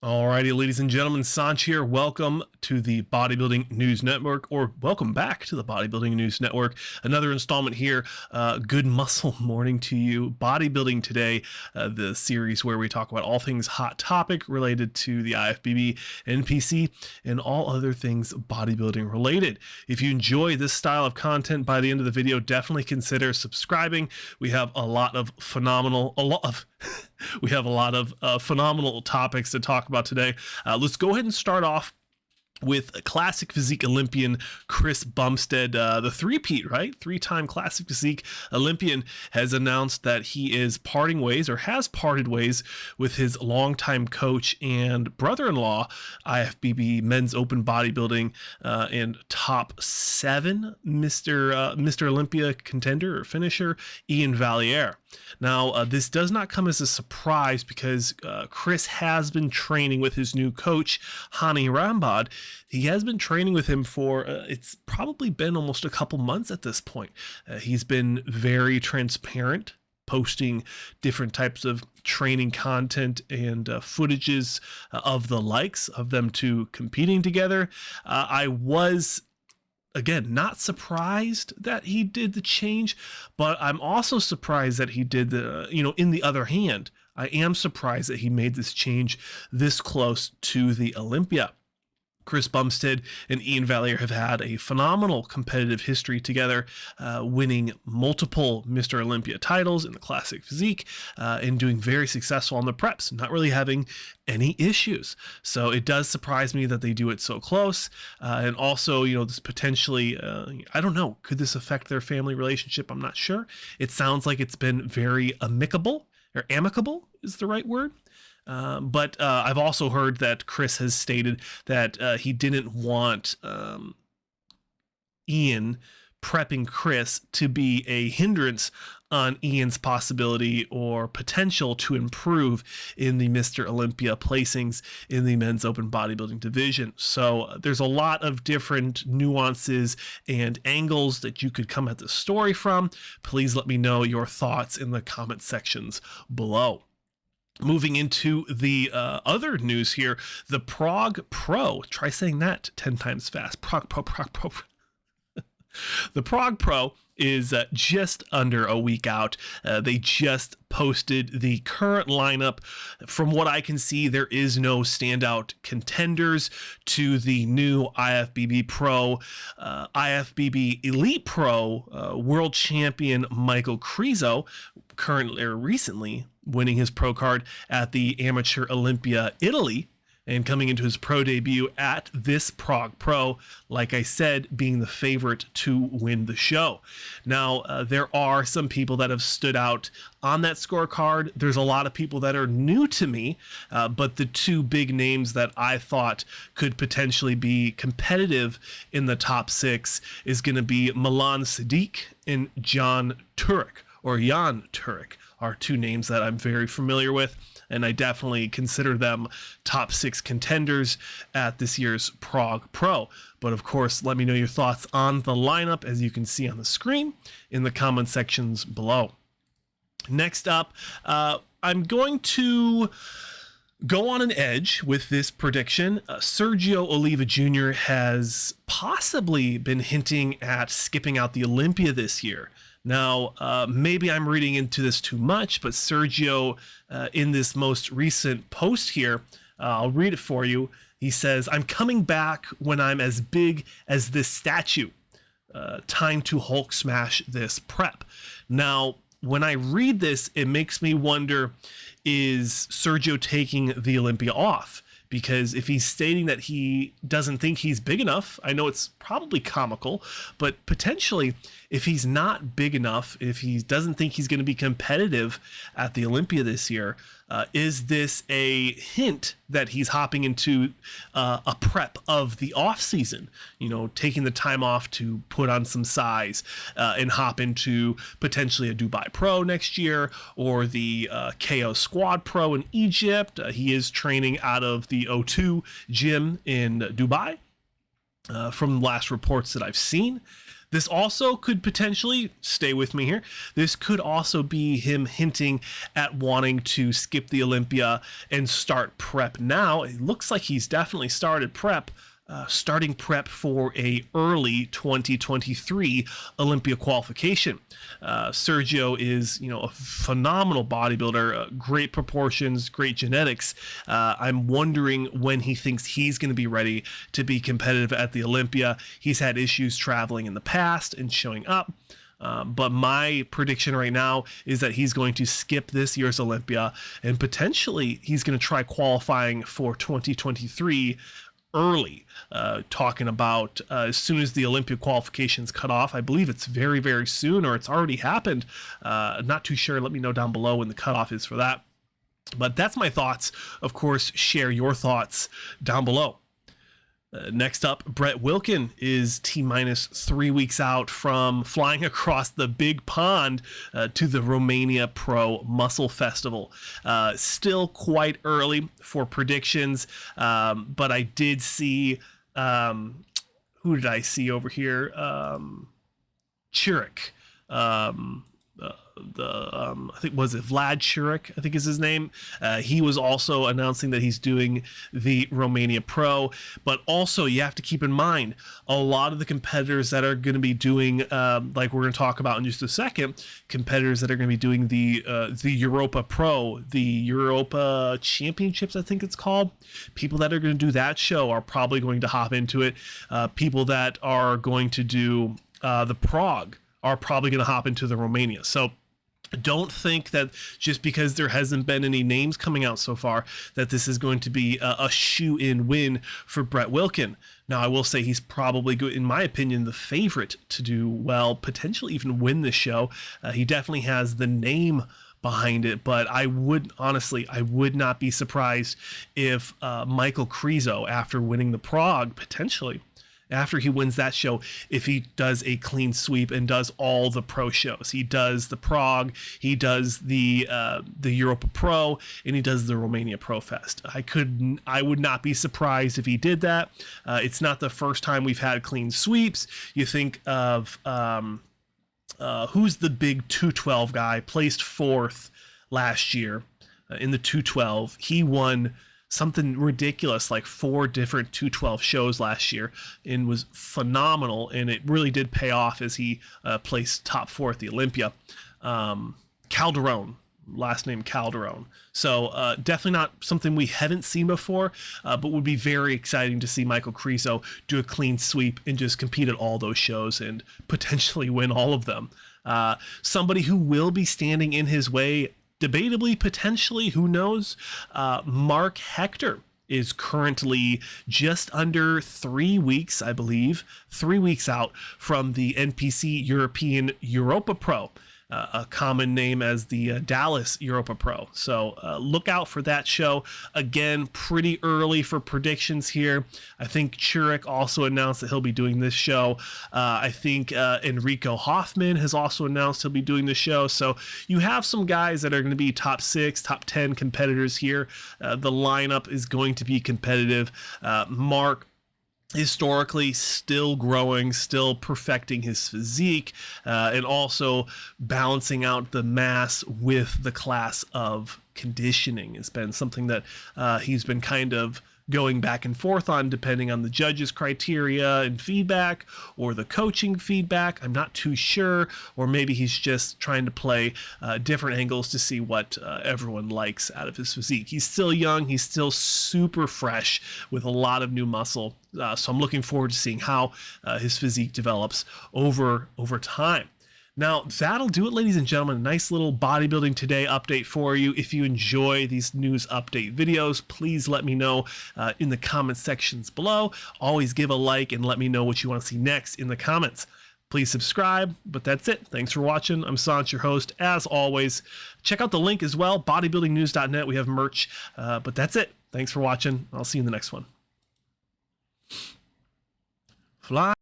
Alrighty, ladies and gentlemen, Sanch here. Welcome to the Bodybuilding News Network, or welcome back to the Bodybuilding News Network. Another installment here. Good muscle morning to you. Bodybuilding Today, the series where we talk about all things hot topic related to the IFBB, NPC, and all other things bodybuilding related. If you enjoy this style of content by the end of the video, definitely consider subscribing. We have a lot of phenomenal topics to talk about today. Let's go ahead and start off with classic physique Olympian Chris Bumstead, the three-peat, right? Three-time classic physique Olympian has announced that he is parting ways, or has parted ways, with his longtime coach and brother-in-law, IFBB Men's Open Bodybuilding and top 7 Mr. Olympia contender or finisher, Iain Valliere. Now, this does not come as a surprise because Chris has been training with his new coach, Hany. He has been training with him for, it's probably been almost a couple months at this point. He's been very transparent, posting different types of training content and footages of the likes of them two competing together. I was, again, not surprised that he did the change, but I'm also surprised that he did in the other hand, I am surprised that he made this change this close to the Olympia. Chris Bumstead and Iain Valliere have had a phenomenal competitive history together, winning multiple Mr. Olympia titles in the classic physique and doing very successful on the preps, not really having any issues. So it does surprise me that they do it so close. And also, this potentially, I don't know, could this affect their family relationship? I'm not sure. It sounds like it's been very amicable, or amicable is the right word. But I've also heard that Chris has stated that he didn't want Iain prepping Chris to be a hindrance on Iain's possibility or potential to improve in the Mr. Olympia placings in the men's open bodybuilding division. So there's a lot of different nuances and angles that you could come at the story from. Please let me know your thoughts in the comment sections below. Moving into the other news here, the Prague Pro. Try saying that 10 times fast. Prague Pro. The Prague Pro is just under a week out. They just posted the current lineup. From what I can see, there is no standout contenders to the new IFBB Pro. IFBB Elite Pro world champion Michal Krizo, currently or recently winning his pro card at the Amateur Olympia, Italy, and coming into his pro debut at this Prague Pro, like I said, being the favorite to win the show. Now, there are some people that have stood out on that scorecard. There's a lot of people that are new to me, but the two big names that I thought could potentially be competitive in the top 6 is going to be Milan Sadiq and Iain Turek are two names that I'm very familiar with, and I definitely consider them top 6 contenders at this year's Prague Pro. But of course, let me know your thoughts on the lineup, as you can see on the screen, in the comment sections below. Next up, I'm going to go on an edge with this prediction. Sergio Oliva Jr. has possibly been hinting at skipping out the Olympia this year. Now, maybe I'm reading into this too much, but Sergio, in this most recent post here, I'll read it for you. He says, "I'm coming back when I'm as big as this statue. Time to Hulk smash this prep." Now, when I read this, it makes me wonder, is Sergio taking the Olympia off? Because if he's stating that he doesn't think he's big enough, I know it's probably comical, but potentially if he's not big enough, if he doesn't think he's going to be competitive at the Olympia this year, is this a hint that he's hopping into a prep of the off season, taking the time off to put on some size and hop into potentially a Dubai Pro next year, or the KO Squad Pro in Egypt? He is training out of the O2 gym in Dubai, from last reports that I've seen. This also could potentially, stay with me here, this could also be him hinting at wanting to skip the Olympia and start prep now. It looks like he's definitely started prep. Starting prep for a early 2023 Olympia qualification. Sergio is, a phenomenal bodybuilder, great proportions, great genetics. I'm wondering when he thinks he's going to be ready to be competitive at the Olympia. He's had issues traveling in the past and showing up. But my prediction right now is that he's going to skip this year's Olympia, and potentially he's going to try qualifying for 2023 early, talking about as soon as the Olympia qualifications cut off. I believe it's very, very soon, or it's already happened. Not too sure. Let me know down below when the cutoff is for that. But that's my thoughts. Of course, share your thoughts down below. Next up, Brett Wilkin is T-minus 3 weeks out from flying across the big pond to the Romania Pro Muscle Festival. Still quite early for predictions, but I did see, who did I see over here? Chirek. I think, was it Vlad Chirek, I think is his name. He was also announcing that he's doing the Romania Pro, but also you have to keep in mind a lot of the competitors that are going to be doing, like we're going to talk about in just a second, competitors that are going to be doing the Europa Pro, the Europa Championships, I think it's called. People that are going to do that show are probably going to hop into it. People that are going to do the Prague are probably going to hop into the Romania. So don't think that just because there hasn't been any names coming out so far that this is going to be a shoe-in win for Brett Wilkin. Now, I will say he's probably, good, in my opinion, the favorite to do well, potentially even win this show. He definitely has the name behind it, but I would not be surprised if Michal Krizo, after winning the Prague, potentially, after he wins that show, if he does a clean sweep and does all the pro shows. He does the Prague, he does the Europa Pro, and he does the Romania Pro Fest. I would not be surprised if he did that. It's not the first time we've had clean sweeps. You think of who's the big 212 guy, placed fourth last year in the 212. He won something ridiculous, like 4 different 212 shows last year, and was phenomenal, and it really did pay off as he placed top 4 at the Olympia. Calderon, last name Calderon. So definitely not something we haven't seen before, but would be very exciting to see Michal Krizo do a clean sweep and just compete at all those shows and potentially win all of them. Somebody who will be standing in his way, debatably, potentially, who knows? Mark Hector is currently just under 3 weeks, I believe, 3 weeks out from the NPC European Europa Pro, a common name as the Dallas Europa Pro. So look out for that show. Again, pretty early for predictions here. I think Chirek also announced that he'll be doing this show. I think Enrico Hoffman has also announced he'll be doing the show. So you have some guys that are going to be top 6, top 10 competitors here. The lineup is going to be competitive. Mark, historically, still growing, still perfecting his physique, and also balancing out the mass with the class of conditioning has been something that he's been kind of going back and forth on, depending on the judges' criteria and feedback, or the coaching feedback. I'm not too sure, or maybe he's just trying to play different angles to see what everyone likes out of his physique. He's still young, he's still super fresh with a lot of new muscle, so I'm looking forward to seeing how his physique develops over time. Now, that'll do it, ladies and gentlemen. A nice little Bodybuilding Today update for you. If you enjoy these news update videos, please let me know in the comment sections below. Always give a like and let me know what you want to see next in the comments. Please subscribe, but that's it. Thanks for watching. I'm Sant, your host. As always, check out the link as well, bodybuildingnews.net. We have merch, but that's it. Thanks for watching. I'll see you in the next one. Fly.